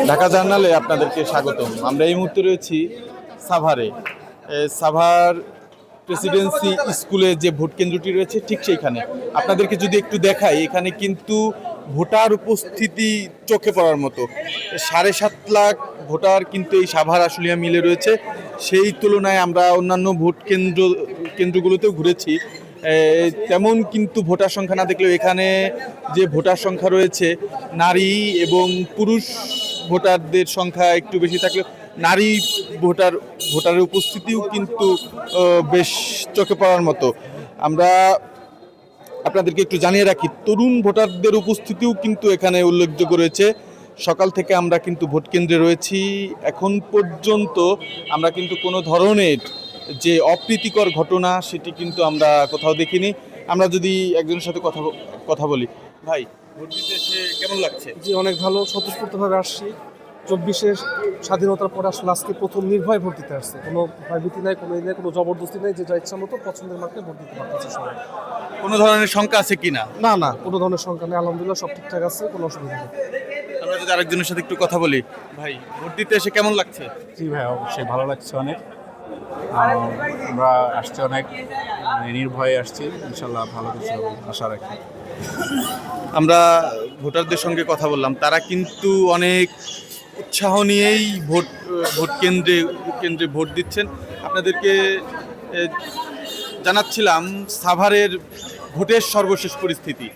ঢাকা জার্নালে আপনাদেরকে স্বাগতম। আমরা এই মুহূর্তে রয়েছি সাভারে। সাভার প্রেসিডেন্সি স্কুলে যে ভোট কেন্দ্রটি রয়েছে ঠিক সেইখানে। আপনাদেরকে যদি একটু দেখাই, এখানে কিন্তু ভোটার উপস্থিতি চোখে পড়ার মতো। 7.5 লাখ ভোটার কিন্তু এই সাভার আশুলিয়া মিলে রয়েছে। সেই তুলনায় আমরা অন্যান্য ভোট কেন্দ্রগুলোতেও ঘুরেছি, তেমন কিন্তু ভোটার সংখ্যা না দেখলেও এখানে যে ভোটার সংখ্যা রয়েছে, নারী এবং পুরুষ ভোটারদের সংখ্যা একটু বেশি থাকলেও নারী ভোটারের উপস্থিতিও কিন্তু বেশ চোখে পড়ার মতো। আমরা আপনাদেরকে একটু জানিয়ে রাখি, তরুণ ভোটারদের উপস্থিতিও কিন্তু এখানে উল্লেখযোগ্য রয়েছে। সকাল থেকে আমরা কিন্তু ভোট কেন্দ্রে রয়েছি, এখন পর্যন্ত আমরা কিন্তু কোনো ধরনের যে অপ্রীতিকর ঘটনা সেটি কিন্তু আমরা কোথাও দেখিনি। আমরা যদি একজনের সাথে কথা বলি, ভাই ভোট দিতে এসে কেমন লাগছে? জি, অনেক ভালো, স্বতঃস্ফূর্তভাবে আসছি। 24-এর স্বাধীনতার পর আসলে আজকে প্রথম নির্ভয় ভোট দিতে আসছে। কোনো ভয়ভীতি নাই, কোনো জবরদস্তি নাই, যে যা ইচ্ছা মতো পছন্দের মার্কে ভোট দিতে পারতেছে সবাই। কোনো ধরনের শঙ্কা আছে কিনা? না, কোনো ধরনের সংখ্যা নেই, আলহামদুলিল্লাহ সব ঠিকঠাক আছে, কোনো অসুবিধা নেই। আমরা যদি আরেকজনের সাথে একটু কথা বলি, ভাই ভোট দিতে এসে কেমন লাগছে? জি ভাই, অবশ্যই ভালো লাগছে অনেক। আমরা আসছি অনেক নির্ভয়ে আসছি, ইনশাল্লাহ ভালো কিছু হবে আশা রাখি। আমরা ভোটারদের সঙ্গে কথা বললাম, তারা কিন্তু অনেক উৎসাহ নিয়েই ভোট কেন্দ্রে ভোট দিচ্ছেন। আপনাদেরকে জানাচ্ছিলাম সাভারের ভোটের সর্বশেষ পরিস্থিতি।